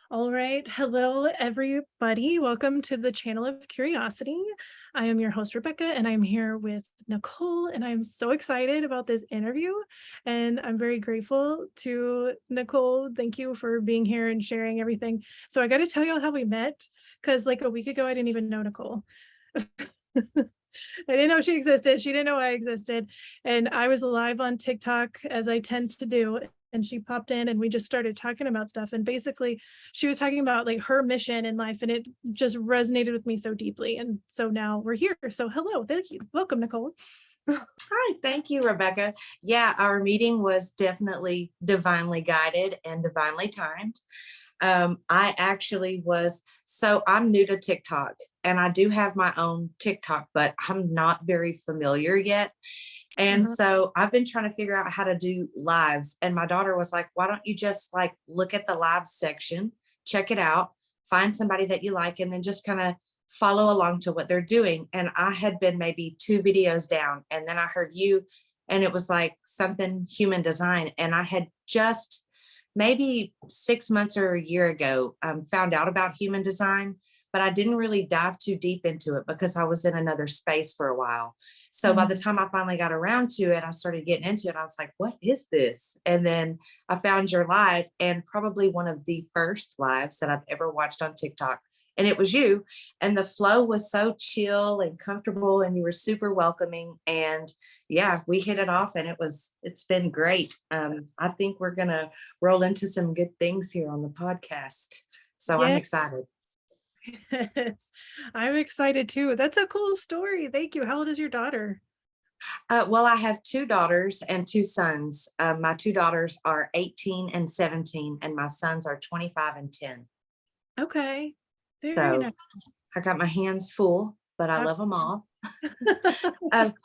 All right. Hello, everybody. Welcome to the channel of curiosity. I am your host, Rebecca, and I'm here with Nicole, and I'm so excited about this interview. And I'm very grateful to Nicole. Thank you for being here and sharing everything. So I got to tell you how we met, because like a week ago, I didn't even know Nicole. I didn't know she existed. She didn't know I existed. And I was live on TikTok as I tend to do. And she popped in and we just started talking about stuff. And basically, she was talking about like her mission in life. And it just resonated with me so deeply. And so now we're here. So hello. Thank you. Welcome, Nicole. Hi, thank you, Rebecca. Yeah, our meeting was definitely divinely guided and divinely timed. I actually was, so I'm new to TikTok and I do have my own TikTok, but I'm not very familiar yet. And Uh-huh. so I've been trying to figure out how to do lives. And my daughter was like, why don't you just like look at the live section, check it out, find somebody that you like, and then just kind of follow along to what they're doing. And I had been maybe two videos down, and then I heard you, and it was like something human design. And I had just maybe 6 months or a year ago found out about human design, but I didn't really dive too deep into it because I was in another space for a while. So by the Mhm. time I finally got around to it, I started getting into it. I was like, what is this? And then I found your live, and probably one of the first lives that I've ever watched on TikTok. And it was you. And the flow was so chill and comfortable, and you were super welcoming. And yeah, we hit it off, and it's been great. I think we're going to roll into some good things here on the podcast. So I'm Yeah. excited. Yes. I'm excited too. That's a cool story. Thank you. How old is your daughter? Well, I have two daughters and two sons. My two daughters are 18 and 17, and my sons are 25 and 10. Okay. Very So nice. I got my hands full, but I Ab- love them all.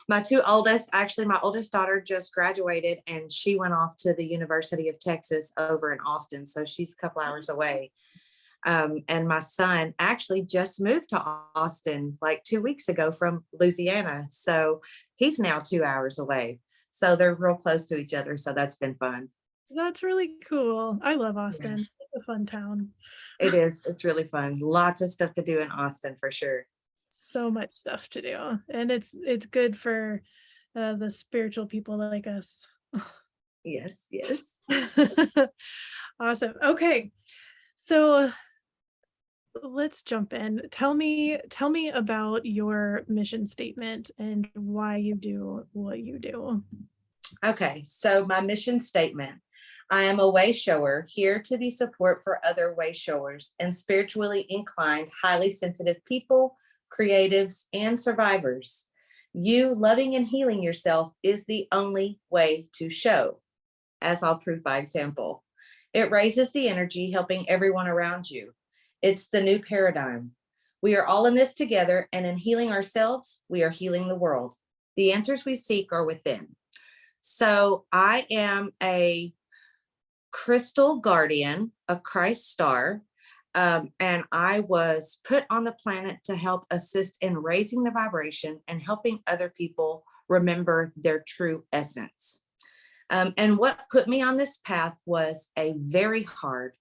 My two oldest, actually, my oldest daughter just graduated and she went off to the University of Texas over in Austin. So she's a couple hours away. And my son actually just moved to Austin like 2 weeks ago from Louisiana. So he's now 2 hours away. So they're real close to each other. So that's been fun. That's really cool. I love Yeah, Austin. It's a fun town. it is. It's really fun. Lots of stuff to do in Austin for sure. So much stuff to do, and it's good for, the spiritual people like us. Yes, yes. Awesome. Okay, so let's jump in. Tell me about your mission statement and why you do what you do. Okay, so my mission statement: I am a way shower here to be support for other way showers and spiritually inclined, highly sensitive people, creatives, and survivors. You loving and healing yourself is the only way to show, as I'll prove by example. It raises the energy, helping everyone around you. It's the new paradigm. We are all in this together, and in healing ourselves, we are healing the world. The answers we seek are within. So I am a crystal guardian, a Christ star, and I was put on the planet to help assist in raising the vibration and helping other people remember their true essence. And what put me on this path was a very hard,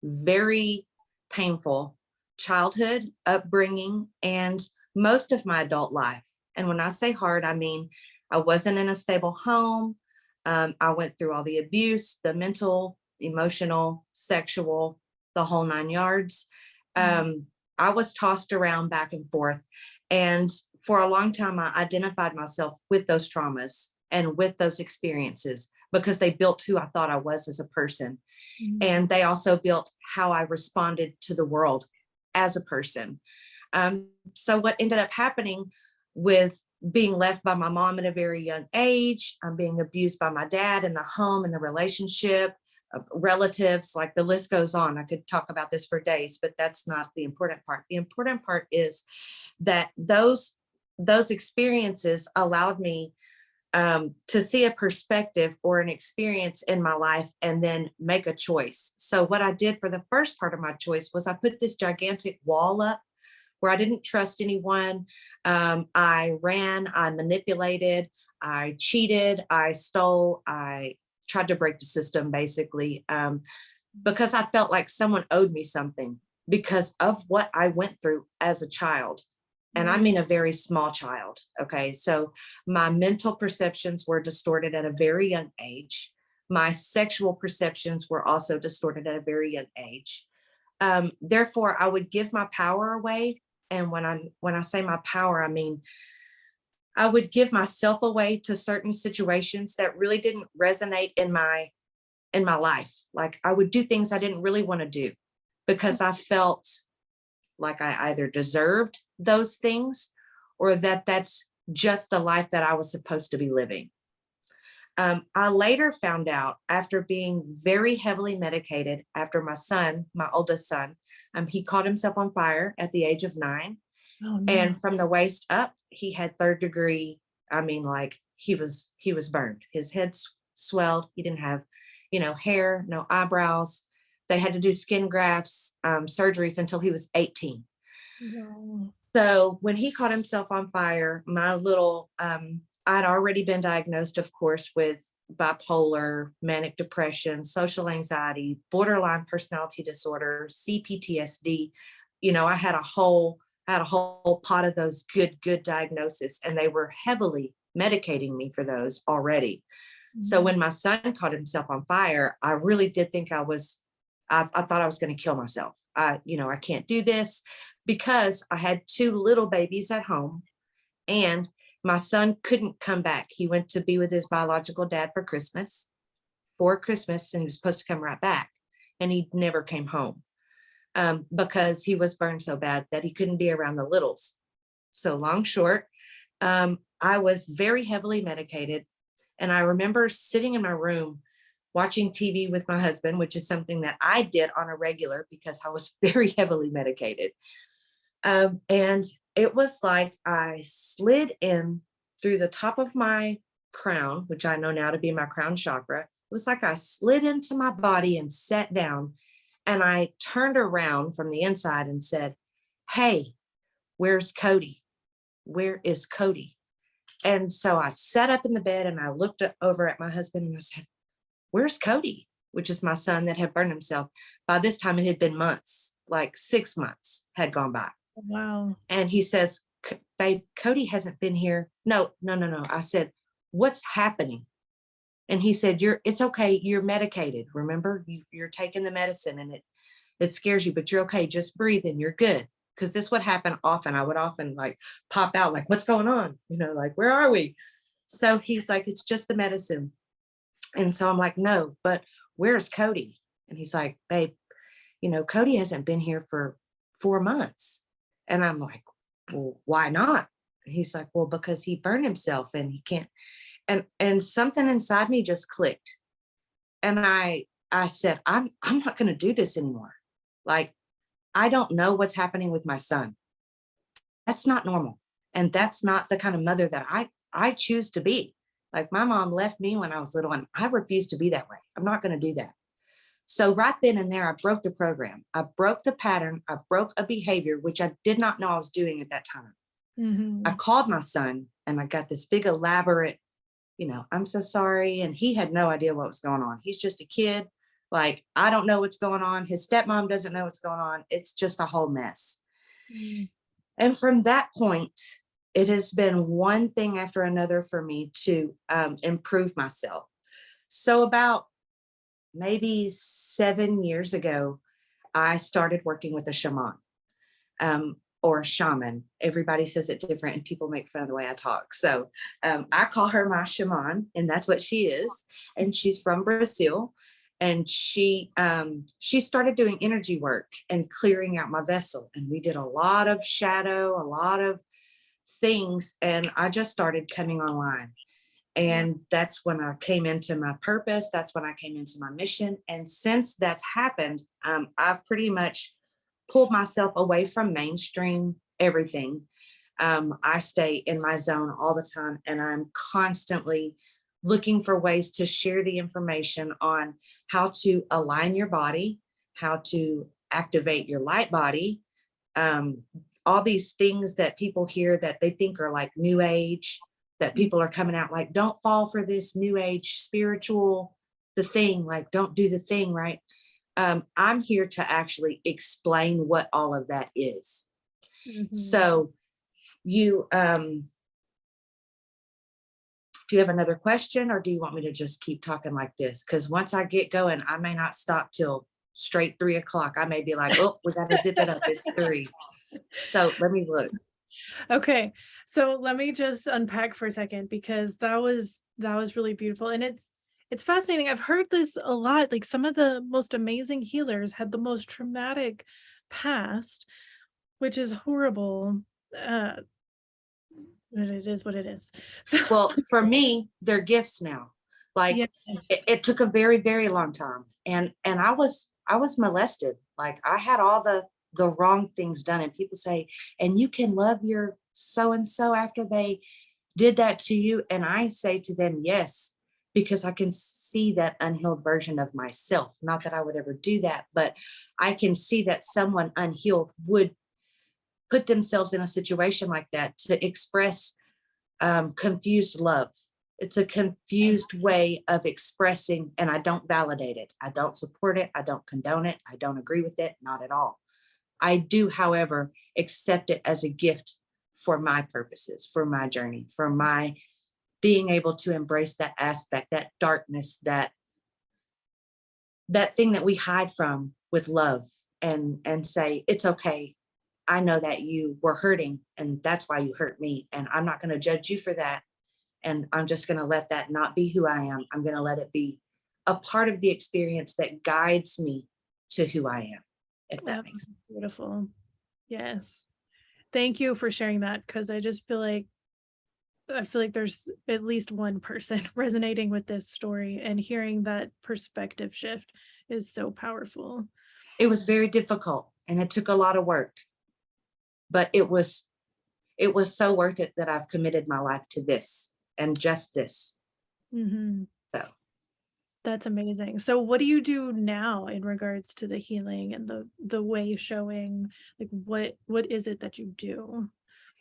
very painful childhood upbringing and most of my adult life. And when I say hard, I mean I wasn't in a stable home. I went through all the abuse, the mental, emotional, sexual, the whole nine yards. Mhm. Um, I was tossed around back and forth. And for a long time, I identified myself with those traumas and with those experiences because they built who I thought I was as a person. Mhm. And they also built how I responded to the world as a person. So what ended up happening with being left by my mom at a very young age, I'm being abused by my dad in the home and the relationship, relatives, like the list goes on. I could talk about this for days, but that's not the important part. The important part is that those experiences allowed me to see a perspective or an experience in my life and then make a choice. So, what I did for the first part of my choice was I put this gigantic wall up where I didn't trust anyone. I ran, I manipulated, I cheated, I stole, I tried to break the system basically. because I felt like someone owed me something because of what I went through as a child. And I Right. mean, a very small child. Okay. So my mental perceptions were distorted at a very young age. My sexual perceptions were also distorted at a very young age. Therefore, I would give my power away. And when I say my power, I mean I would give myself away to certain situations that really didn't resonate in my life. Like I would do things I didn't really want to do because I felt like I either deserved those things or that that's just the life that I was supposed to be living. I later found out after being very heavily medicated after my son, my oldest son, he caught himself on fire at the age of 9. Oh, no. And from the waist up, he had third degree. I mean, like he was burned. His head swelled. He didn't have, hair, no eyebrows. They had to do skin grafts, surgeries until he was 18. Wow. So when he caught himself on fire, I'd already been diagnosed, of course, with bipolar, manic depression, social anxiety, borderline personality disorder, CPTSD. I had a whole pot of those good diagnoses, and they were heavily medicating me for those already. So Mhm. when my son caught himself on fire, I really did think I thought I was going to kill myself. I can't do this because I had two little babies at home and my son couldn't come back. He went to be with his biological dad for Christmas, and he was supposed to come right back. And he never came home because he was burned so bad that he couldn't be around the littles. So, long short, I was very heavily medicated. And I remember sitting in my room watching TV with my husband, which is something that I did on a regular because I was very heavily medicated. And it was like I slid in through the top of my crown, which I know now to be my crown chakra. It was like I slid into my body and sat down. And I turned around from the inside and said, "Hey, where's Cody? Where is Cody?" And so I sat up in the bed and I looked over at my husband and I said, "Where's Cody?" Which is my son that had burned himself. By this time, it had been months, like 6 months had gone by. Wow. And he says, "Babe, Cody hasn't been here." No, no, no, no. I said, "What's happening?" And he said, "It's okay. You're medicated. Remember, you're taking the medicine and it scares you, but you're okay. Just breathe and you're good." Because this would happen often. I would often like pop out, like, "What's going on?" Like, "Where are we?" So he's like, "It's just the medicine." And so I'm like, "No, but where's Cody?" And he's like, "Babe, Cody hasn't been here for 4 months." And I'm like, "Well, why not?" He's like, "Well, because he burned himself and he can't." And something inside me just clicked. And I said, I'm not going to do this anymore. Like, I don't know what's happening with my son. That's not normal. And that's not the kind of mother that I choose to be. Like, my mom left me when I was little and I refuse to be that way. I'm not going to do that. So right then and there, I broke the program. I broke the pattern. I broke a behavior, which I did not know I was doing at that time. I Mhm. called my son and I got this big elaborate, "I'm so sorry." And he had no idea what was going on. He's just a kid. Like, I don't know what's going on. His stepmom doesn't know what's going on. It's just a whole mess. Mm. And from that point, it has been one thing after another for me to improve myself. So, about maybe 7 years ago, I started working with a shaman or a shaman. Everybody says it different and people make fun of the way I talk. So I call her my shaman, and that's what she is. And she's from Brazil. And she started doing energy work and clearing out my vessel. And we did a lot of shadow, a lot of things. And I just started coming online. Wow. And that's when I came into my purpose. That's when I came into my mission. And since that's happened, I've pretty much pulled myself away from mainstream everything. I stay in my zone all the time, and I'm constantly looking for ways to share the information on how to align your body, how to activate your light body, um, all these things that people hear that they think are like new age, that Mm. people are coming out like, "Don't fall for this new age spiritual, the thing, like, don't do the thing," right? I'm here to actually explain what all of that is. Mhm. So you, do you have another question, or do you want me to just keep talking like this? Because once I get going, I may not stop till straight 3 o'clock. I may be like, oh, we got to zip it up. It's 3. So let me look. Okay, so let me just unpack for a second because that was really beautiful, and it's fascinating. I've heard this a lot. Like some of the most amazing healers had the most traumatic past, which is horrible. Uh, but it is what it is. So Well, for me, they're gifts now. Like it, yes. it took a very, very long time. And I was molested. Like I had all the wrong things done. And people say, and you can love your so and so after they did that to you. And I say to them, yes, because I can see that unhealed version of myself. Not that I would ever do that, but I can see that someone unhealed would put themselves in a situation like that to express confused love. It's a confused way of expressing, and I don't validate it. I don't support it. I don't condone it. I don't agree with it. Not at all. I do, however, accept it as a gift for my purposes, for my journey, for my being able to embrace that aspect, that darkness, that thing that we hide from with love, and say, it's okay. I know that you were hurting and that's why you hurt me. And I'm not going to judge you for that. And I'm just going to let that not be who I am. I'm going to let it be a part of the experience that guides me to who I am, if Oh, that makes sense. beautiful. Yes. Thank you for sharing that because I feel like there's at least one person resonating with this story, and hearing that perspective shift is so powerful. It was very difficult and it took a lot of work, but it was so worth it that I've committed my life to this and just this. Mhm. So That's amazing. So what do you do now in regards to the healing and the way showing? Like what is it that you do?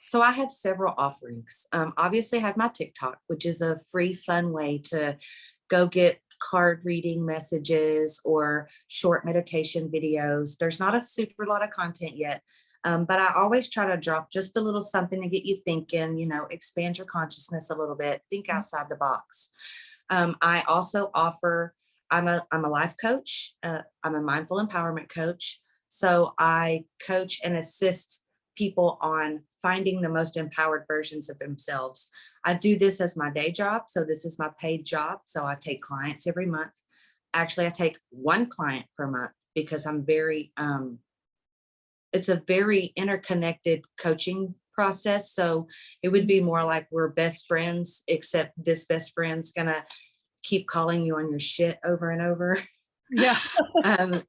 So I have several offerings. Obviously, I have my TikTok, which is a free, fun way to go get card reading messages or short meditation videos. There's not a super lot of content yet, but I always try to drop just a little something to get you thinking, expand your consciousness a little bit, think outside the box. I also offer, I'm a life coach, I'm a mindful empowerment coach. So I coach and assist people on finding the most empowered versions of themselves. I do this as my day job. So this is my paid job. So I take clients every month. Actually, I take one client per month because it's a very interconnected coaching process. So it would be more like we're best friends, except this best friend's gonna keep calling you on your shit over and over. Yeah. And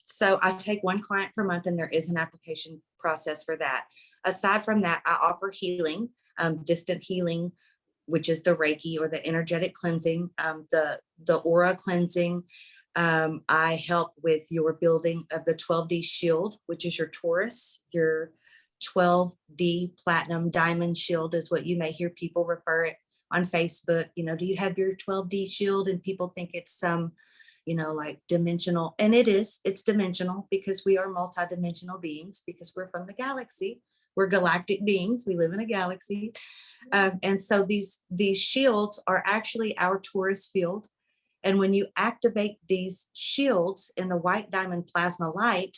so I take one client per month, and there is an application process for that. Aside from that, I offer healing, distant healing, which is the Reiki or the energetic cleansing, the aura cleansing. I help with your building of the 12D shield, which is your Taurus, your 12D platinum diamond shield is what you may hear people refer it on Facebook. Do you have your 12D shield? And people think it's some like dimensional, and it's dimensional because we are multidimensional beings, because we're from the galaxy. We're galactic beings. We live in a galaxy. And so these shields are actually our Taurus field. And when you activate these shields in the white diamond plasma light,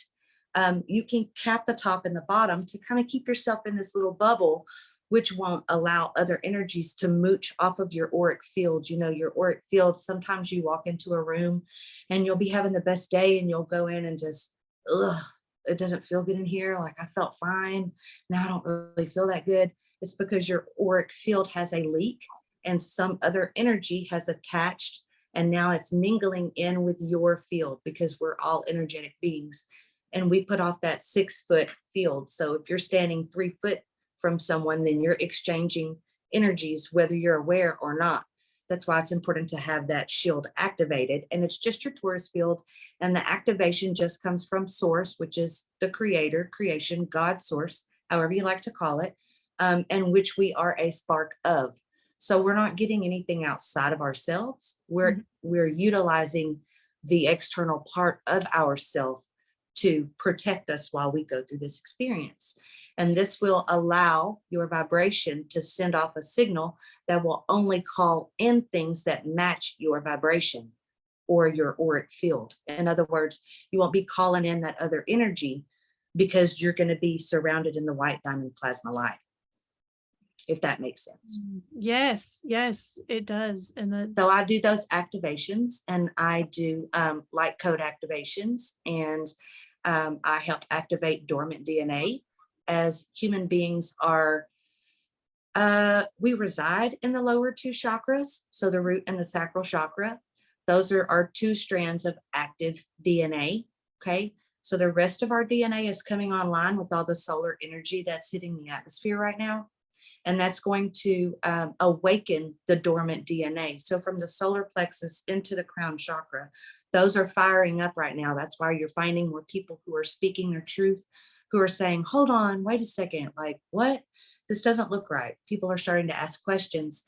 you can cap the top and the bottom to kind of keep yourself in this little bubble, which won't allow other energies to mooch off of your auric field. Your auric field, sometimes you walk into a room and you'll be having the best day and you'll go in and just, ugh, it doesn't feel good in here. Like I felt fine. Now I don't really feel that good. It's because your auric field has a leak and some other energy has attached, and now it's mingling in with your field, because we're all energetic beings and we put off that 6-foot field. So if you're standing 3 foot from someone, then you're exchanging energies, whether you're aware or not. That's why it's important to have that shield activated. And it's just your Taurus field. And the activation just comes from source, which is the creator, creation, God source, however you like to call it, and which we are a spark of. So we're not getting anything outside of ourselves. We're utilizing the external part of ourself to protect us while we go through this experience. And this will allow your vibration to send off a signal that will only call in things that match your vibration or your auric field. In other words, you won't be calling in that other energy because you're going to be surrounded in the white diamond plasma light, if that makes sense. Yes, yes, it does. And So that's I do those activations, and I do light code activations, and I help activate dormant DNA. As human beings are, we reside in the lower two chakras, so the root and the sacral chakra. Those are our two strands of active DNA. Okay. So the rest of our DNA is coming online with all the solar energy that's hitting the atmosphere right now. And that's going to awaken the dormant DNA. So from the solar plexus into the crown chakra, those are firing up right now. That's why you're finding more people who are speaking their truth, who are saying, hold on, wait a second, like what? This doesn't look right. People are starting to ask questions.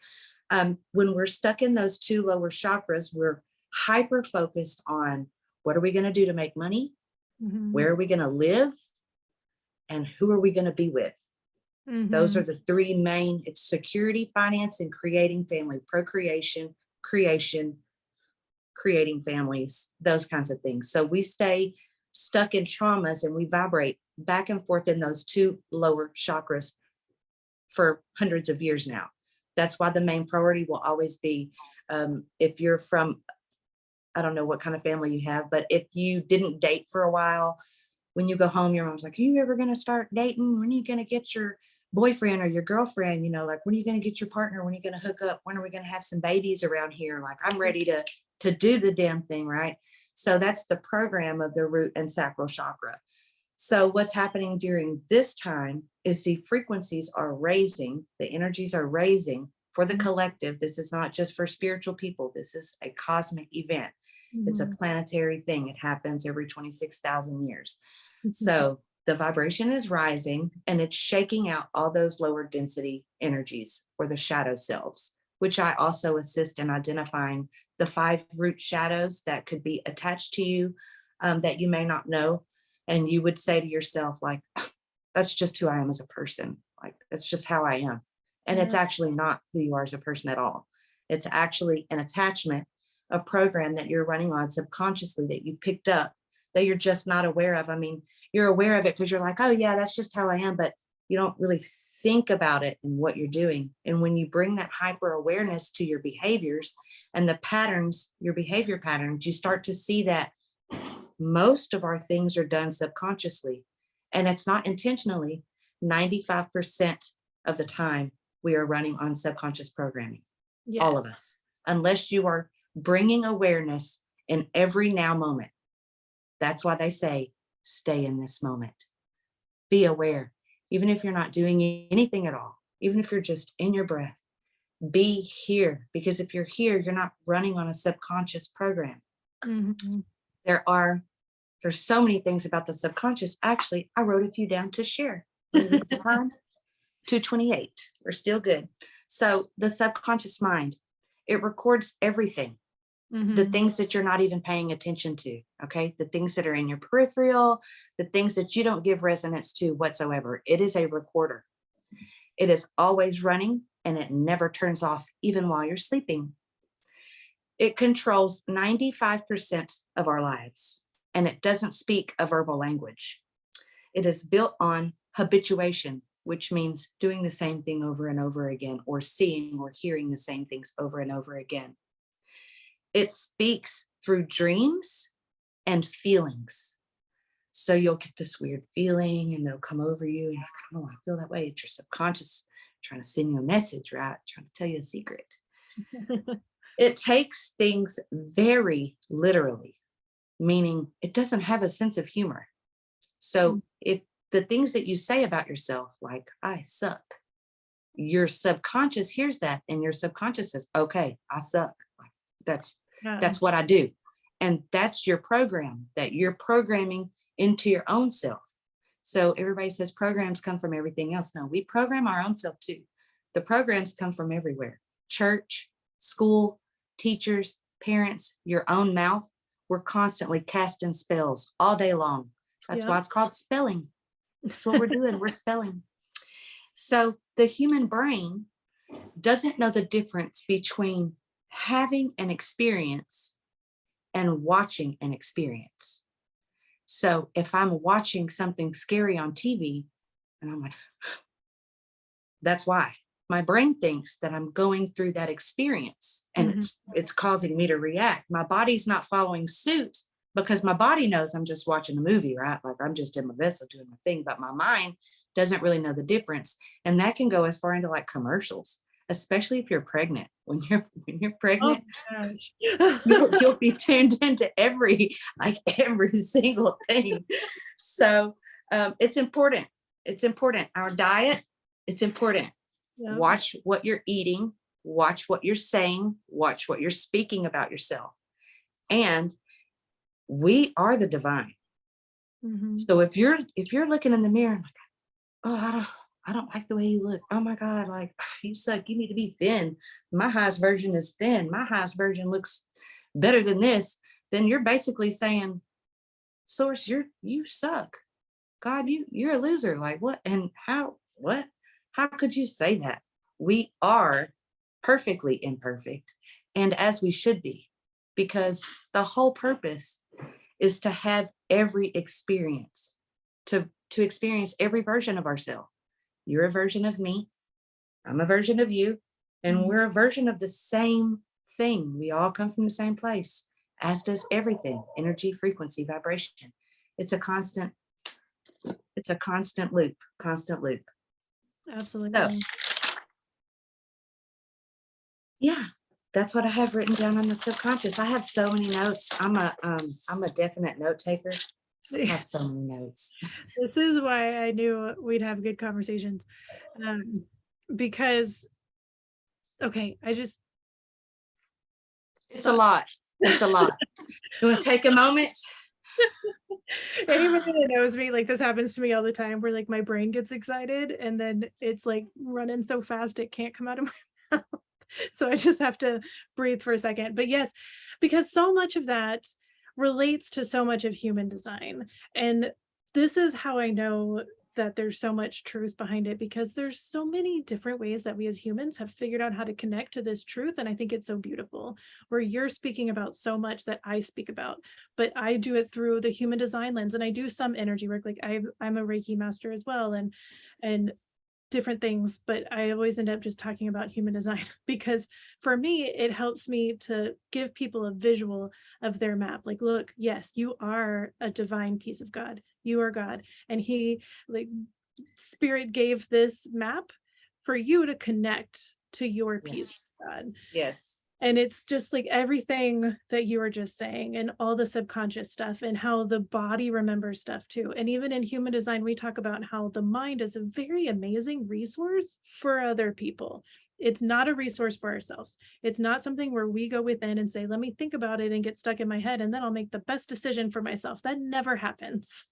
When we're stuck in those two lower chakras, we're hyper focused on what are we going to do to make money? mhm, Where are we going to live? And who are we going to be with? Those are mhm, the three main, it's security, finance, and creating family, procreation, creation, creating families, those kinds of things. So we stay stuck in traumas and we vibrate back and forth in those two lower chakras for hundreds of years now. That's why the main priority will always be if you're from, I don't know what kind of family you have, but if you didn't date for a while, when you go home, your mom's like, are you ever going to start dating? When are you going to get your boyfriend or your girlfriend? You know, like, when are you going to get your partner? When are you going to hook up? When are we going to have some babies around here? Like, I'm ready to do the damn thing, right? So that's the program of the root and sacral chakra. So what's happening during this time is the frequencies are raising, the energies are raising for the collective. This is not just for spiritual people. This is a cosmic event. It's a mhm, planetary thing. It happens every 26,000 years. mhm. So the vibration is rising and it's shaking out all those lower density energies or the shadow selves, which I also assist in identifying the 5 root shadows that could be attached to you that you may not know. And you would say to yourself, like, that's just who I am as a person. Like, that's just how I am. And it's Yeah. actually not who you are as a person at all. It's actually an attachment, a program that you're running on subconsciously that you picked up that you're just not aware of. I mean, you're aware of it because you're like, oh, yeah, that's just how I am. But you don't really think about it and what you're doing. And when you bring that hyper awareness to your behaviors and the patterns, your behavior patterns, you start to see that most of our things are done subconsciously and it's not intentionally. 95% of the time, we are running on subconscious programming, all of Yes. us, unless you are bringing awareness in every now moment. That's why they say, stay in this moment, be aware, even if you're not doing anything at all, even if you're just in your breath, be here. Because if you're here, you're not running on a subconscious program. Mhm. There are There's so many things about the subconscious. Actually, I wrote a few down to share. Let me look at the time. 2:28. We're still good. So the subconscious mind, it records everything, the Mhm. things that you're not even paying attention to. Okay. The things that are in your peripheral, the things that you don't give resonance to whatsoever. It is a recorder. It is always running and it never turns off, even while you're sleeping. It controls 95% of our lives and it doesn't speak a verbal language. It is built on habituation, which means doing the same thing over and over again, or seeing or hearing the same things over and over again. It speaks through dreams and feelings. So you'll get this weird feeling and they'll come over you and you're like, oh, I feel that way. It's your subconscious trying to send you a message, right? Trying to tell you a secret. It takes things very literally, meaning it doesn't have a sense of humor. So if the things that you say about yourself, like I suck, your subconscious hears that and your subconscious says, okay, I suck. Like, that's Yeah. that's what I do. And that's your program that you're programming into your own self. So everybody says programs come from everything else. No, we program our own self too. The programs come from everywhere. Church, school, teachers, parents, your own mouth we're constantly casting spells all day long. That's Yep. why it's called spelling. That's what we're doing. We're spelling. So the human brain doesn't know the difference between having an experience and watching an experience. So if I'm watching something scary on TV and I'm like, that's why my brain thinks that I'm going through that experience and Mhm. it's causing me to react. My body's not following suit because my body knows I'm just watching a movie, right? Like I'm just in my vessel doing my thing, but my mind doesn't really know the difference. And that can go as far into like commercials, especially if you're pregnant. When you're Oh pregnant, my gosh. you'll be tuned into every single thing. So it's important. It's important. Our diet, it's important. Yep. Watch what you're eating, watch what you're saying, watch what you're speaking about yourself. And we are the divine. Mhm. So if you're looking in the mirror and like, oh, I don't like the way you look. Oh my God, like you suck. You need to be thin. My highest version is thin. My highest version looks better than this. Then you're basically saying, Source, you suck. God, you're a loser. Like what? And how? What? How could you say that? We are perfectly imperfect, and as we should be, because the whole purpose is to have every experience, to experience every version of ourselves. You're a version of me. I'm a version of you, and Mhm. we're a version of the same thing. We all come from the same place, as does everything: energy, frequency, vibration. It's a constant it's a constant loop, constant loop. So Absolutely. yeah, that's what I have written down on the subconscious. I have so many notes. I'm a definite note taker. I have so many notes. This is why I knew we'd have good conversations. Um, because okay, I just It's a thought lot. It's a lot. You want to take a moment? anybody that knows me, like this happens to me all the time where like my brain gets excited and then it's like running so fast it can't come out of my mouth. So I just have to breathe for a second. But yes, because so much of that relates to so much of human design. And this is how I know that there's so much truth behind it because there's so many different ways that we as humans have figured out how to connect to this truth. And I think it's so beautiful where you're speaking about so much that I speak about, but I do it through the human design lens and I do some energy work. Like I'm a Reiki master as well. And different things, but I always end up just talking about human design because for me, it helps me to give people a visual of their map. Like, look, yes, you are a divine piece of God. You are God. And he, like, spirit gave this map for you to connect to your piece Yes. of God. Yes. And it's just like everything that you were just saying, and all the subconscious stuff, and how the body remembers stuff too. And even in human design, we talk about how the mind is a very amazing resource for other people. It's not a resource for ourselves. It's not something where we go within and say, let me think about it and get stuck in my head, and then I'll make the best decision for myself. That never happens.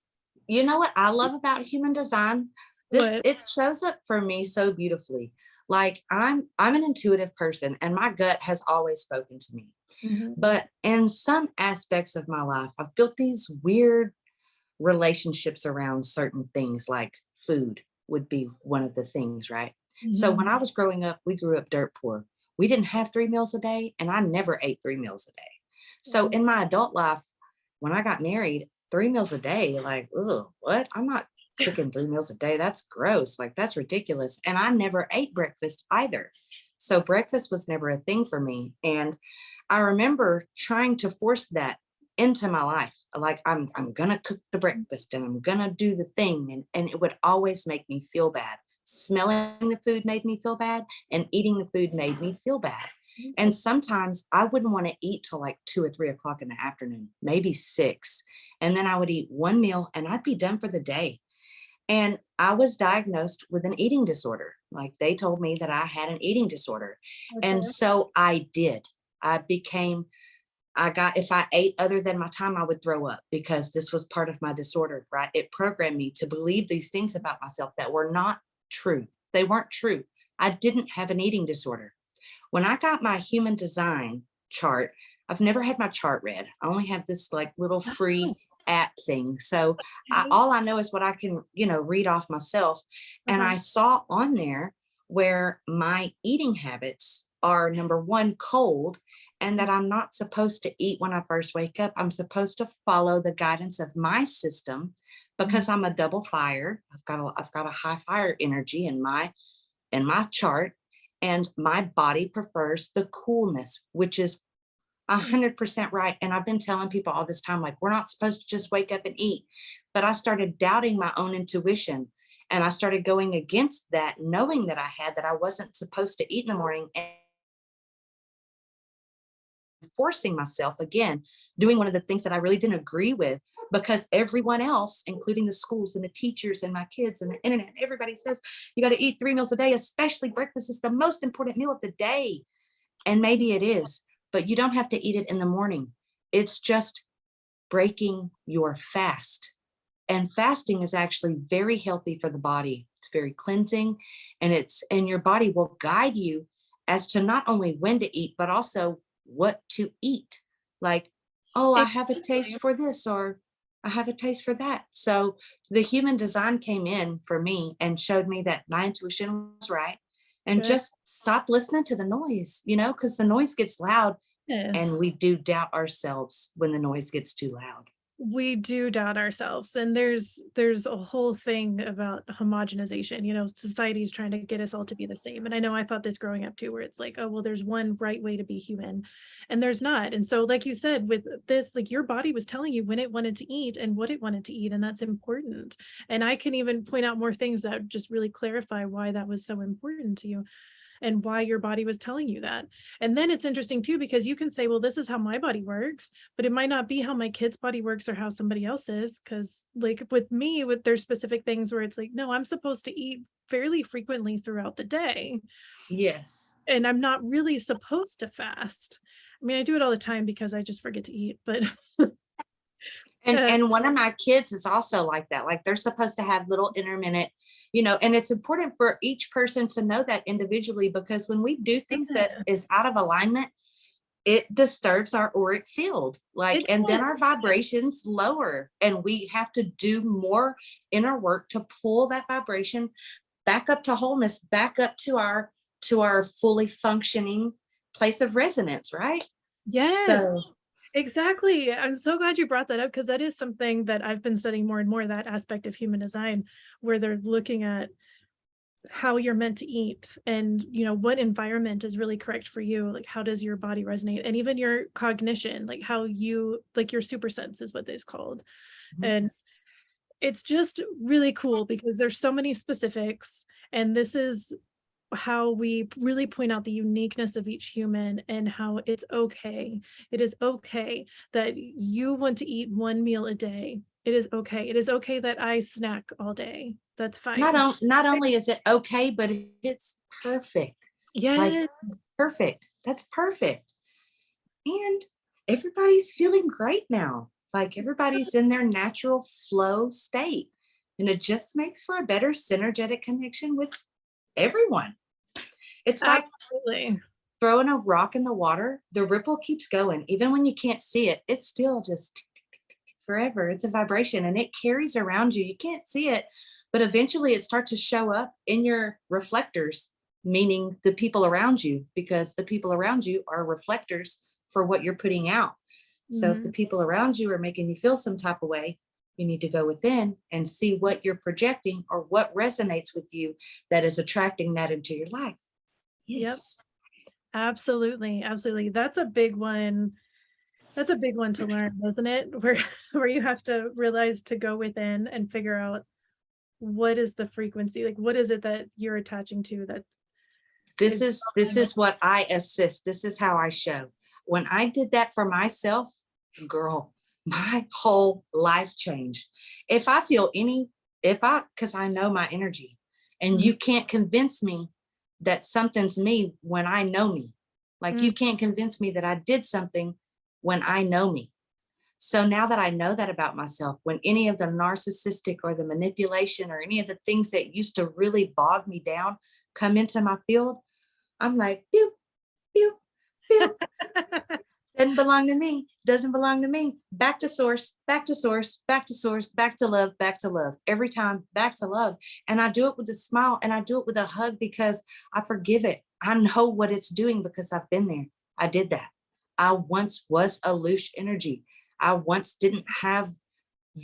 You know what I love about human design? This What? it shows up for me so beautifully. Like I'm an intuitive person and my gut has always spoken to me. Mhm. But in some aspects of my life, I've built these weird relationships around certain things, like food would be one of the things, right? So when Mhm. I was growing up, we grew up dirt poor. We didn't have 3 meals a day, and I never ate 3 meals a day. So Wow. in my adult life, when I got married, 3 meals a day, like, oh, what? I'm not cooking 3 meals a day. That's gross. Like, that's ridiculous. And I never ate breakfast either. So breakfast was never a thing for me. And I remember trying to force that into my life. Like I'm gonna cook the breakfast and I'm gonna do the thing. And it would always make me feel bad. Smelling the food made me feel bad, and eating the food made me feel bad. And sometimes I wouldn't want to eat till like 2 or 3 o'clock in the afternoon, maybe 6. And then I would eat one meal and I'd be done for the day. And I was diagnosed with an eating disorder. Like they told me that I had an eating disorder. And Okay. so I did. I became if I ate other than my time, I would throw up because this was part of my disorder, right? It programmed me to believe these things about myself that were not true. They weren't true. I didn't have an eating disorder. When I got my human design chart, I've never had my chart read. I only have this like little Oh, free app thing. So okay. all I know is what I can, read off myself. And Uh-huh. I saw on there where my eating habits are number one, cold, and that I'm not supposed to eat when I first wake up. I'm supposed to follow the guidance of my system Mhm. because I'm a double fire. I've got a high fire energy in my chart, and my body prefers the coolness, which is 100% right. And I've been telling people all this time, like, we're not supposed to just wake up and eat. But I started doubting my own intuition. And I started going against that, knowing that I wasn't supposed to eat in the morning, and forcing myself again, doing one of the things that I really didn't agree with, because everyone else, including the schools and the teachers and my kids and the internet, everybody says you got to eat 3 meals a day, especially breakfast is the most important meal of the day. And maybe it is, but you don't have to eat it in the morning. It's just breaking your fast. And fasting is actually very healthy for the body. It's very cleansing, and your body will guide you as to not only when to eat, but also what to eat. Like, oh, I have a taste Exactly. for this, or I have a taste for that. So the human design came in for me and showed me that my intuition was right. And Good. just stop listening to the noise, because the noise gets loud, and Yes. we do doubt ourselves when the noise gets too loud. We do doubt ourselves, and there's a whole thing about homogenization, society's trying to get us all to be the same, and I know I thought this growing up too, where it's like, "Oh, well, there's one right way to be human," and there's not, and so, like you said, with this, like, your body was telling you when it wanted to eat and what it wanted to eat, and that's important, and I can even point out more things that just really clarify why that was so important to you and why your body was telling you that. And then it's interesting too, because you can say, well, this is how my body works, but it might not be how my kid's body works or how somebody else's. Cause like with me, with there's specific things where it's like, no, I'm supposed to eat fairly frequently throughout the day. Yes. And I'm not really supposed to fast. I mean, I do it all the time because I just forget to eat, but And uh, and one of my kids is also like that. Like, they're supposed to have little intermittent, and it's important for each person to know that individually, because when we do things that is out of alignment, it disturbs our auric field. Like, it and then our does. vibrations lower, and we have to do more inner work to pull that vibration back up to wholeness, back up to our fully functioning place of resonance, right? Yes. So Exactly. I'm so glad you brought that up because that is something that I've been studying more and more, that aspect of human design, where they're looking at how you're meant to eat and, what environment is really correct for you. Like, how does your body resonate? And even your cognition, like how you, like your super sense is what it's called. mhm. And it's just really cool because there's so many specifics. And this is how we really point out the uniqueness of each human and how it's okay. It is okay that you want to eat one meal a day. It is okay. It is okay that I snack all day. That's fine. Not only is it okay, but it's perfect. Like, Yes. it's perfect. That's perfect. And everybody's feeling great now. Like, everybody's in their natural flow state. And it just makes for a better synergetic connection with everyone. It's like Absolutely. throwing a rock in the water. The ripple keeps going. Even when you can't see it, it's still just forever. It's a vibration, and it carries around you. You can't see it, but eventually it starts to show up in your reflectors, meaning the people around you, because the people around you are reflectors for what you're putting out. So if the Mhm. people around you are making you feel some type of way, you need to go within and see what you're projecting or what resonates with you that is attracting that into your life. Yep. Yes. Absolutely. Absolutely. That's a big one. That's a big one to learn, isn't it? Where where you have to realize to go within and figure out what is the frequency, like what is it that you're attaching to that This is is this alignment. is what I assist. This is how I show. When I did that for myself, girl, my whole life changed. If I feel any, if I, because I know my energy, and Mhm. you can't convince me that something's me when I know me. Like, Mm. you can't convince me that I did something when I know me. So now that I know that about myself, when any of the narcissistic or the manipulation or any of the things that used to really bog me down come into my field, I'm like, pew, pew, pew. Doesn't belong to me, doesn't belong to me. Back to source, back to source, back to source, back to love, back to love. Every time, back to love. And I do it with a smile and I do it with a hug because I forgive it. I know what it's doing because I've been there. I did that. I once was a loose energy. I once didn't have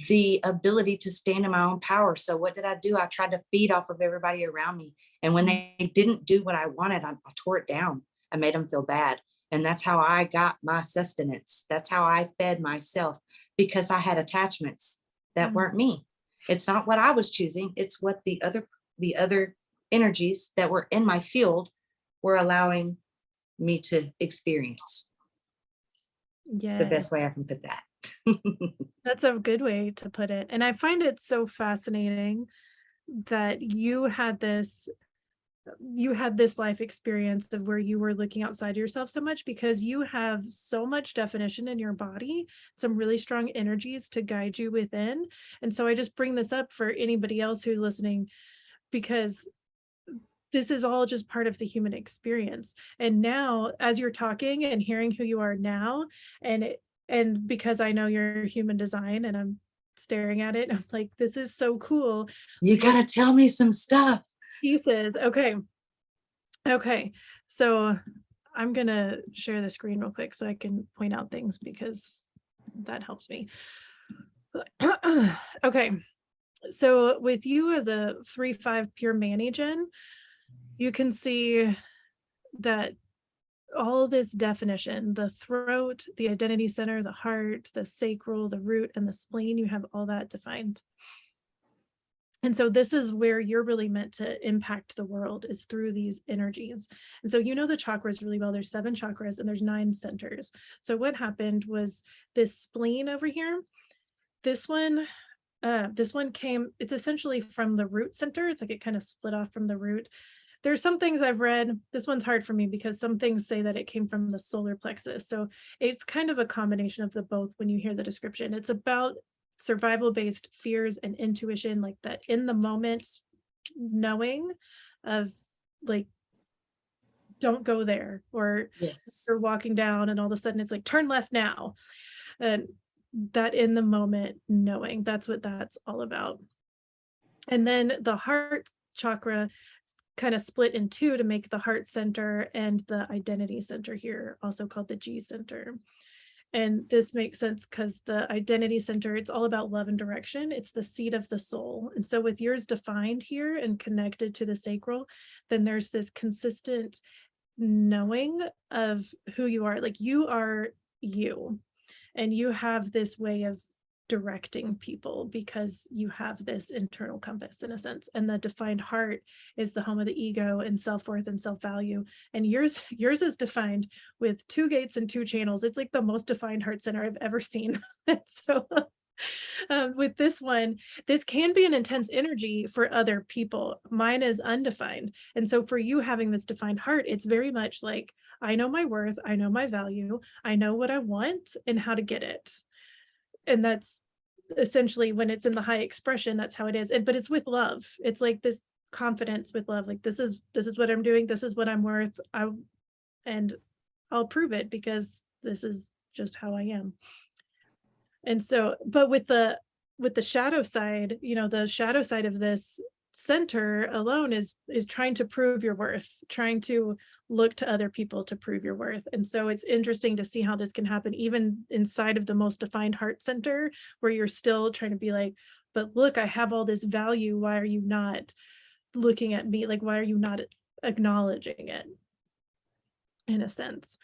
the ability to stand in my own power. So what did I do? I tried to feed off of everybody around me. And when they didn't do what I wanted, I tore it down. I made them feel bad. And that's how I got my sustenance. That's how I fed myself because I had attachments that Mm. weren't me. It's not what I was choosing. It's what the other energies that were in my field were allowing me to experience. It's the Yeah, best way I can put that. that's a good way to put it. And I find it so fascinating that you had this life experience of where you were looking outside yourself so much because you have so much definition in your body, some really strong energies to guide you within. And so I just bring this up for anybody else who's listening because this is all just part of the human experience. And now, as you're talking and hearing who you are now, and because I know your human design and I'm staring at it, I'm like, this is so cool. You What got to tell me some stuff. pieces? Okay. Okay. So I'm gonna share the screen real quick so I can point out things because that helps me. Okay. So with you as a 3-5 pure Manigen, you can see that all this definition, the throat, the identity center, the heart, the sacral, the root, and the spleen, you have all that defined. And so this is where you're really meant to impact the world is through these energies. And so you know the chakras really well. There's 7 chakras and there's 9 centers. So what happened was this spleen over here, this one, this one came, it's essentially from the root center. It's like it kind of split off from the root. There's some things I've read. This one's hard for me because some things say that it came from the solar plexus. So it's kind of a combination of the both when you hear the description. It's about survival based fears and intuition, like that in the moment knowing of like, don't go there, or Yes. you're walking down and all of a sudden it's like, turn left now. And that in the moment knowing, that's what that's all about. And then the heart chakra kind of split in two to make the heart center and the identity center here, also called the G center. And this makes sense because the identity center, it's all about love and direction. It's the seat of the soul. And so with yours defined here and connected to the sacral, then there's this consistent knowing of who you are. Like you are you, and you have this way of directing people because you have this internal compass in a sense. And the defined heart is the home of the ego and self-worth and self-value. And yours is defined with 2 gates and 2 channels. It's like the most defined heart center I've ever seen. So with this one, this can be an intense energy for other people. Mine is undefined. And so for you having this defined heart, it's very much like, I know my worth, I know my value, I know what I want and how to get it. And that's essentially when it's in the high expression, that's how it is. But it's with love. It's like this confidence with love. Like this is what I'm doing, this is what I'm worth. And I'll prove it because this is just how I am. And so, but with the shadow side, the shadow side of this center alone is trying to prove your worth, trying to look to other people to prove your worth. And so it's interesting to see how this can happen even inside of the most defined heart center, where you're still trying to be like, but look, I have all this value. Why are you not looking at me? Like, why are you not acknowledging it in a sense?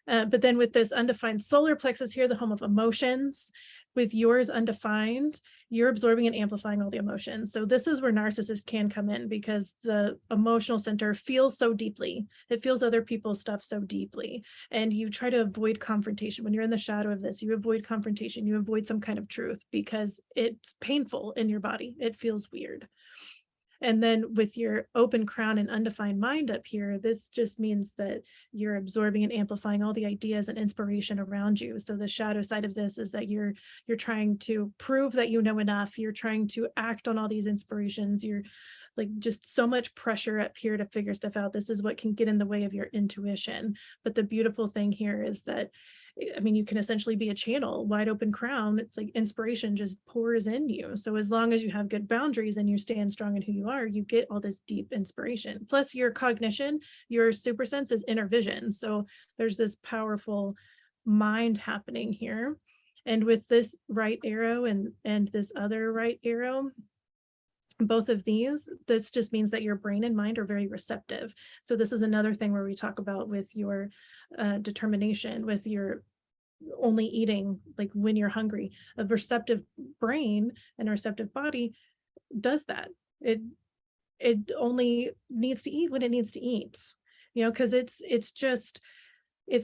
But then with this undefined solar plexus here, the home of emotions, with yours undefined, you're absorbing and amplifying all the emotions. So this is where narcissists can come in because the emotional center feels so deeply. It feels other people's stuff so deeply. And you try to avoid confrontation. When you're in the shadow of this, you avoid confrontation, you avoid some kind of truth because it's painful in your body. It feels weird. And then with your open crown and undefined mind up here, this just means that you're absorbing and amplifying all the ideas and inspiration around you. So the shadow side of this is that you're trying to prove that you know enough. You're trying to act on all these inspirations. You're like just so much pressure up here to figure stuff out. This is what can get in the way of your intuition. But the beautiful thing here is that I mean, you can essentially be a channel, wide open crown. It's like inspiration just pours in you. So as long as you have good boundaries and you stand strong in who you are, you get all this deep inspiration. Plus your cognition, your super sense is inner vision. So there's this powerful mind happening here. And with this right arrow and this other right arrow, both of these, this just means that your brain and mind are very receptive. So this is another thing where we talk about with your determination, with your only eating like when you're hungry. A receptive brain and a receptive body does that. It only needs to eat when it needs to eat, you know, because it's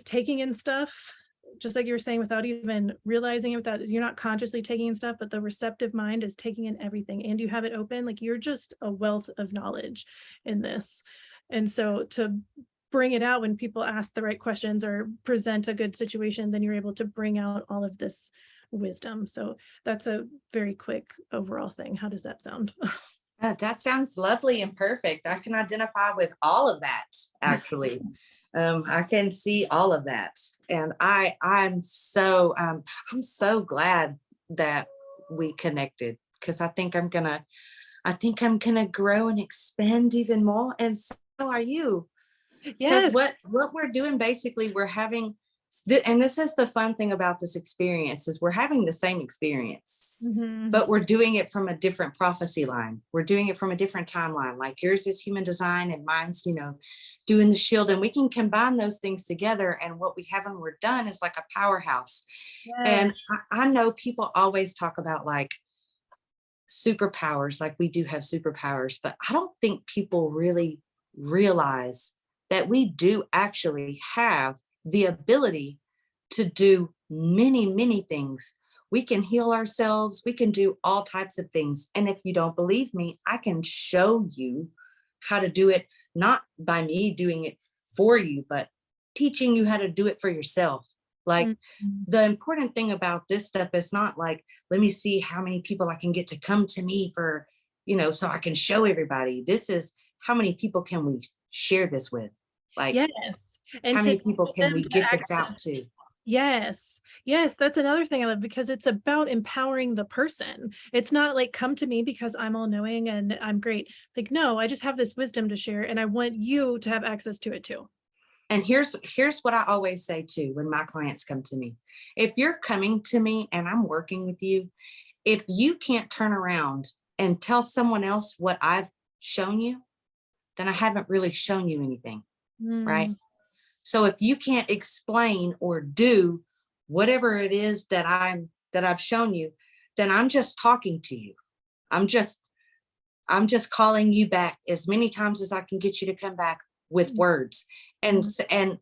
taking in stuff, just like you were saying, without even realizing it, without, you're not consciously taking in stuff, but the receptive mind is taking in everything and you have it open. Like you're just a wealth of knowledge in this. And so to bring it out when people ask the right questions or present a good situation, then you're able to bring out all of this wisdom. So that's a very quick overall thing. How does that sound? That sounds lovely and perfect. I can identify with all of that, actually. I can see all of that. And I'm so glad that we connected, because I think I'm gonna grow and expand even more. And so are you. Because Yes. what we're doing, basically, we're having, and this is the fun thing about this experience, is we're having the same experience, Mhm. but we're doing it from a different prophecy line. We're doing it from a different timeline. Like yours is human design and mine's, doing the shield. And we can combine those things together. And what we haven't, we're done is like a powerhouse. Yes. And I know people always talk about like superpowers, like we do have superpowers, but I don't think people really realize that we do actually have the ability to do many, many things. We can heal ourselves, we can do all types of things. And if you don't believe me, I can show you how to do it, not by me doing it for you, but teaching you how to do it for yourself. Like, Mhm. the important thing about this stuff is not like, let me see how many people I can get to come to me for, so I can show everybody. This is, how many people can we share this with? Like, Yes. And how to many people teach can them we to get this access. out to? Yes. Yes, that's another thing I love because it's about empowering the person. It's not like come to me because I'm all knowing and I'm great. It's like, no, I just have this wisdom to share and I want you to have access to it too. And here's what I always say too when my clients come to me. If you're coming to me and I'm working with you, if you can't turn around and tell someone else what I've shown you, then I haven't really shown you anything, right? Mm, So if you can't explain or do whatever it is that I've shown you, then I'm just talking to you. I'm just I'm just calling you back as many times as I can get you to come back with words. mhm. And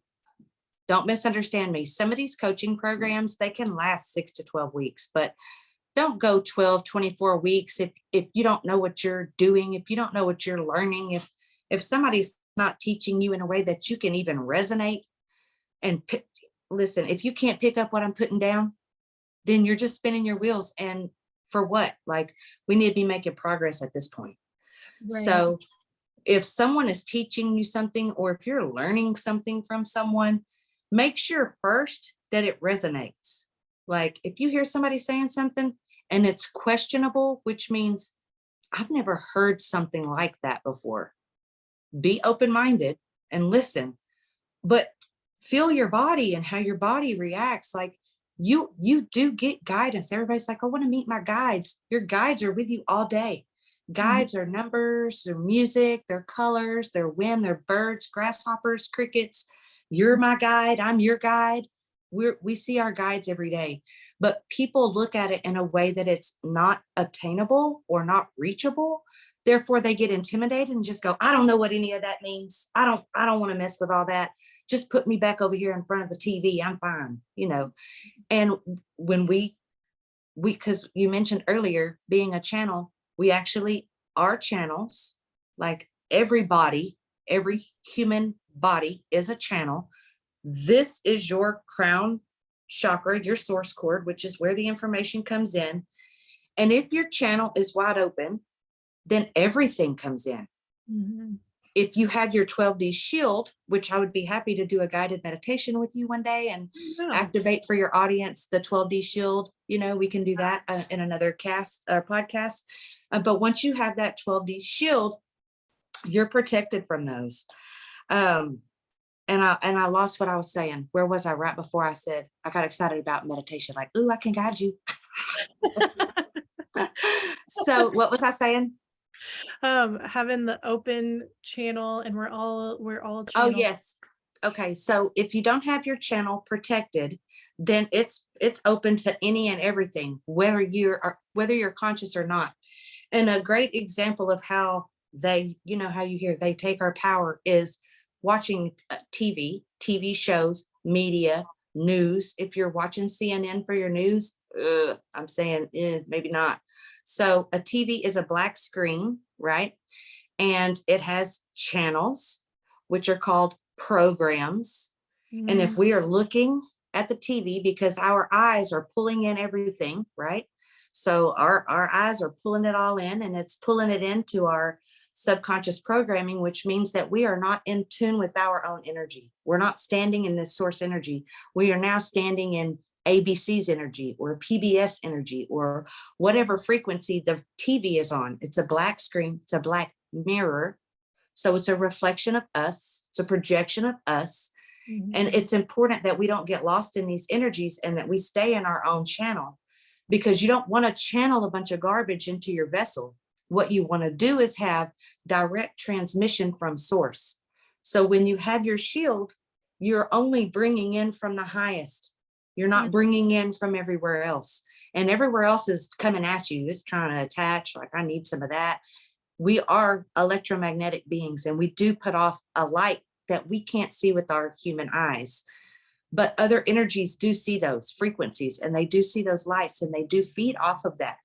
don't misunderstand me. Some of these coaching programs, they can last 6 to 12 weeks, but don't go 12, 24 weeks if you don't know what you're doing, if you don't know what you're learning, if somebody's not teaching you in a way that you can even resonate and listen, if you can't pick up what I'm putting down, then you're just spinning your wheels. And for what? Like, we need to be making progress at this point. Right. So if someone is teaching you something, or if you're learning something from someone, make sure first that it resonates. Like, if you hear somebody saying something and it's questionable, which means I've never heard something like that before, be open-minded and listen, but feel your body and how your body reacts. Like, you do get guidance. Everybody's like, I want to meet my guides. Your guides are with you all day. Mhm. Guides are numbers, they're music, they're colors, they're wind, they're birds, grasshoppers, crickets. You're my guide, I'm your guide. We see our guides every day, but people look at it in a way that it's not obtainable or not reachable. Therefore, they get intimidated and just go, I don't know what any of that means. I don't want to mess with all that. Just put me back over here in front of the TV. I'm fine. And when we because you mentioned earlier being a channel, we actually are channels. Like, every human body is a channel. This is your crown chakra, your source cord, which is where the information comes in. And if your channel is wide open, then everything comes in. Mhm. If you have your 12D shield, which I would be happy to do a guided meditation with you one day and Yeah. activate for your audience the 12D shield, we can do that in another podcast. But once you have that 12D shield, you're protected from those. And I lost what I was saying. Where was I right before I said I got excited about meditation? Like, ooh, I can guide you. So what was I saying? Having the open channel, and we're all Oh, channel. yes. Okay. So if you don't have your channel protected, then it's open to any and everything, whether you're conscious or not. And a great example of how how you hear they take our power is watching TV shows, media, news. If you're watching CNN for your news, I'm saying maybe not. So a TV is a black screen, right? And it has channels, which are called programs. And if Mhm. we are looking at the TV, because our eyes are pulling in everything, right? So our eyes are pulling it all in, and it's pulling it into our subconscious programming, which means that we are not in tune with our own energy. We're not standing in this source energy. We are now standing in ABC's energy or PBS energy or whatever frequency the TV is on. It's a black screen, it's a black mirror. So it's a reflection of us, it's a projection of us. And Mhm. it's important that we don't get lost in these energies and that we stay in our own channel, because you don't want to channel a bunch of garbage into your vessel. What you want to do is have direct transmission from source. So when you have your shield, you're only bringing in from the highest. You're not Mhm. bringing in from everywhere else. And everywhere else is coming at you. It's trying to attach, like, I need some of that. We are electromagnetic beings, and we do put off a light that we can't see with our human eyes. But other energies do see those frequencies, and they do see those lights, and they do feed off of that.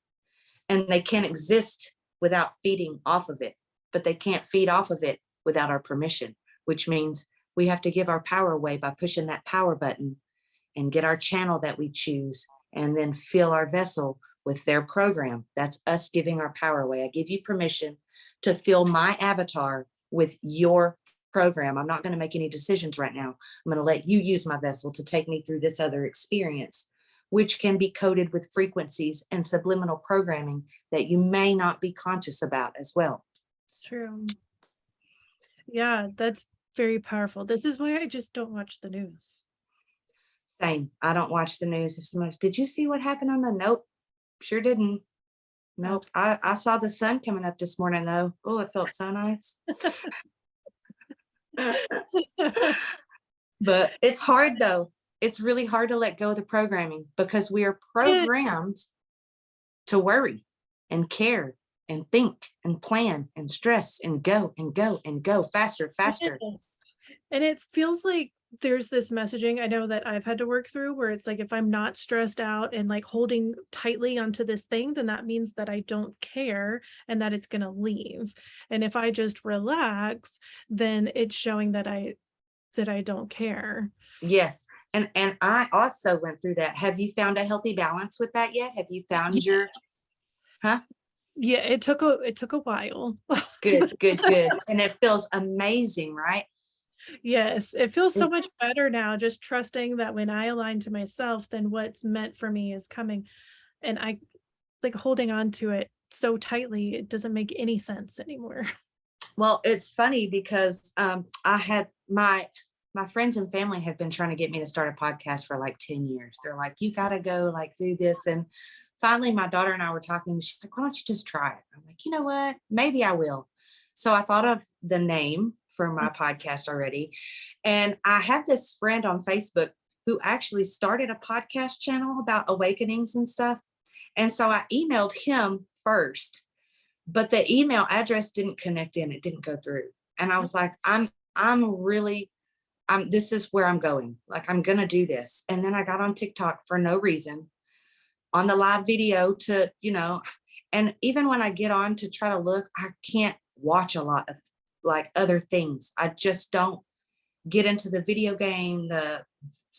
And they can't exist without feeding off of it, but they can't feed off of it without our permission, which means we have to give our power away by pushing that power button and get our channel that we choose, and then fill our vessel with their program. That's us giving our power away. I give you permission to fill my avatar with your program. I'm not going to make any decisions right now. I'm going to let you use my vessel to take me through this other experience, which can be coded with frequencies and subliminal programming that you may not be conscious about as well. True. Yeah, that's very powerful. This is why I just don't watch the news. Same. I don't watch the news so much. Did you see what happened on the? Nope. Sure didn't. Nope. Abs- I saw the sun coming up this morning though. Oh, it felt so nice. But it's hard though. It's really hard to let go of the programming, because we are Yeah. programmed to worry and care and think and plan and stress and go and go and go faster, faster. Yes. And it feels like there's this messaging I know that I've had to work through where it's like if I'm not stressed out and like holding tightly onto this thing, then that means that I don't care and that it's going to leave. And if I just relax, then it's showing that I don't care. Yes. And I also went through that. Have you found a healthy balance with that yet? Have you found Yeah, your, huh? yeah, it took a while. Good, good, good. And it feels amazing, right? Yes, it feels so much It's better now just trusting that when I align to myself, then what's meant for me is coming. And I like holding on to it so tightly, it doesn't make any sense anymore. Well, it's funny because I had my friends and family have been trying to get me to start a podcast for like 10 years. They're like, you gotta go like do this. And finally my daughter and I were talking. She's like, why don't you just try it? I'm like, you know what? Maybe I will. So I thought of the name for my podcast already. And I have this friend on Facebook who actually started a podcast channel about awakenings and stuff. And so I emailed him first, but the email address didn't connect in. It didn't go through. And I was like, I'm really, this is where I'm going. Like, I'm going to do this. And then I got on TikTok for no reason on the live video and even when I get on to try to look, I can't watch a lot of like other things. I just don't get into the video game, the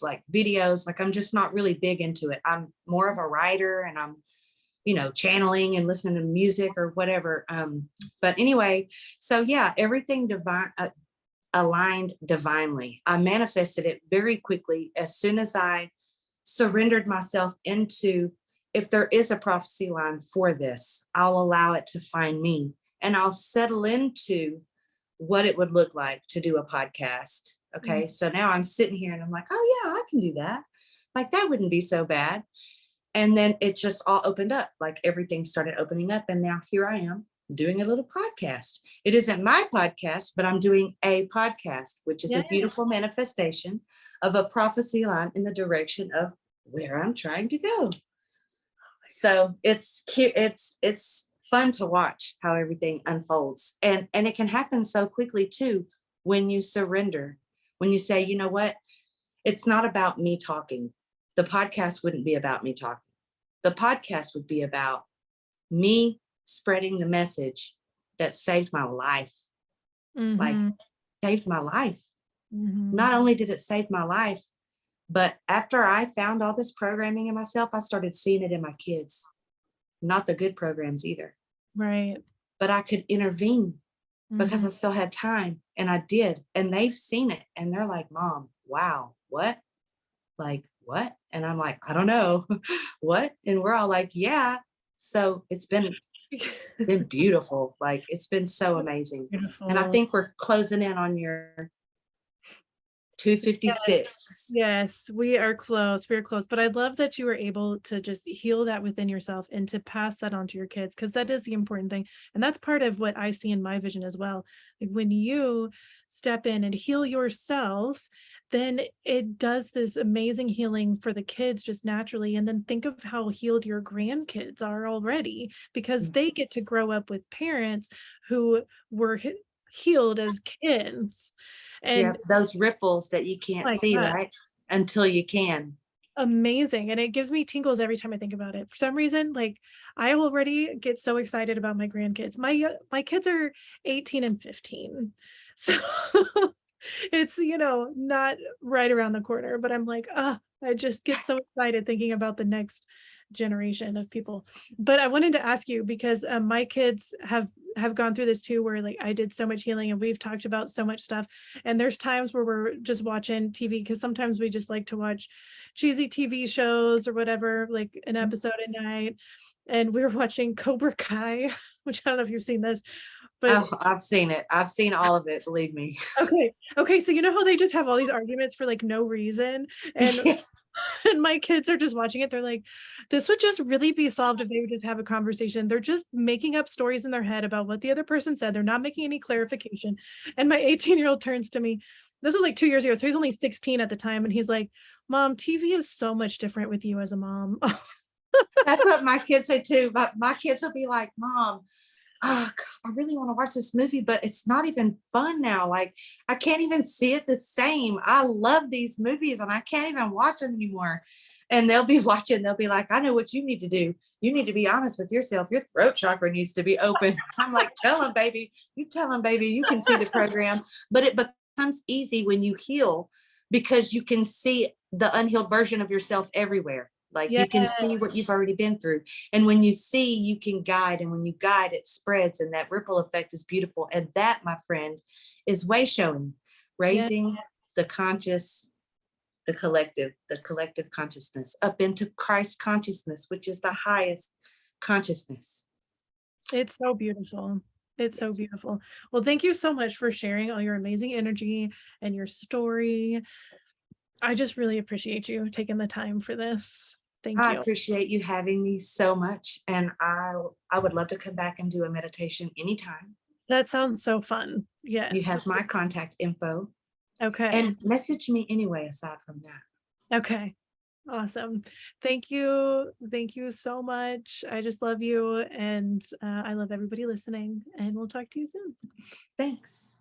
like videos. Like, I'm just not really big into it. I'm more of a writer, and I'm channeling and listening to music or whatever. But anyway, so yeah, everything divine aligned divinely. I manifested it very quickly as soon as I surrendered myself into, if there is a prophecy line for this, I'll allow it to find me, and I'll settle into what it would look like to do a podcast. Mhm. Okay. So now I'm sitting here and I'm like, oh yeah, I can do that. Like that wouldn't be so bad. And then it just all opened up, like everything started opening up. And now here I am doing a little podcast. It isn't my podcast, but I'm doing a podcast, which is a Yeah. beautiful manifestation of a prophecy line in the direction of where I'm trying to go. So it's cute. It's fun to watch how everything unfolds. And it can happen so quickly too when you surrender, when you say, you know what, it's not about me talking. The podcast wouldn't be about me talking. The podcast would be about me spreading the message that saved my life. Like Mhm. saved my life. Mhm. Not only did it save my life, but after I found all this programming in myself, I started seeing it in my kids. Not the good programs either, Right. but I could intervene because Mhm. I still had time, and I did. And they've seen it and they're like, Mom, wow, what? Like, what? And I'm like, I don't know. What? And we're all like, yeah. So it's been beautiful. Like it's been so amazing. And I Beautiful. think we're closing in on your Yes. 256. Yes, we are close, we are close, but I love that you were able to just heal that within yourself and to pass that on to your kids, because that is the important thing, and that's part of what I see in my vision as well. Like, when you step in and heal yourself, then it does this amazing healing for the kids just naturally, and then think of how healed your grandkids are already, because they get to grow up with parents who were healed as kids, and Yep, those ripples that you can't like see, that. right? Until you can. Amazing, and it gives me tingles every time I think about it. For some reason, like, I already get so excited about my grandkids. My kids are 18 and 15. So, it's, not right around the corner, but I'm like, "Ah," I just get so excited thinking about the next generation of people. But I wanted to ask you because, my kids have gone through this too, where, like, I did so much healing and we've talked about so much stuff, and there's times where we're just watching TV because sometimes we just like to watch cheesy TV shows or whatever, like an episode a night. And we were watching Cobra Kai, which I don't know if you've seen this, but Oh, I've seen it. I've seen all of it, believe me. okay. Okay, so you know how they just have all these arguments for like no reason? And Yeah. and my kids are just watching it. They're like, this would just really be solved if they would just have a conversation. They're just making up stories in their head about what the other person said. They're not making any clarification. And my 18-year-old turns to me. This was like 2 years ago. So he's only 16 at the time. And he's like, Mom, TV is so much different with you as a mom. That's what my kids say too. But my kids will be like, Mom, oh, God, I really want to watch this movie, but it's not even fun now. Like, I can't even see it the same. I love these movies and I can't even watch them anymore. And they'll be watching, they'll be like, I know what you need to do. You need to be honest with yourself. Your throat chakra needs to be open. I'm like, tell them, baby. You tell them, baby, you can see the program. But it becomes easy when you heal because you can see the unhealed version of yourself everywhere. Like Yeah. you can see what you've already been through. And when you see, you can guide. And when you guide, it spreads. And that ripple effect is beautiful. And that, my friend, is way showing, Yeah. raising the conscious, the collective consciousness up into Christ consciousness, which is the highest consciousness. It's so beautiful. It's so Yes. beautiful. Well, thank you so much for sharing all your amazing energy and your story. I just really appreciate you taking the time for this. Thank I you. appreciate you having me so much. And I would love to come back and do a meditation anytime. That sounds so fun. You Yes. have my contact info Okay. and message me anyway, aside from that. Okay. Awesome. Thank you. Thank you so much. I just love you, and I love everybody listening, and we'll talk to you soon. Thanks.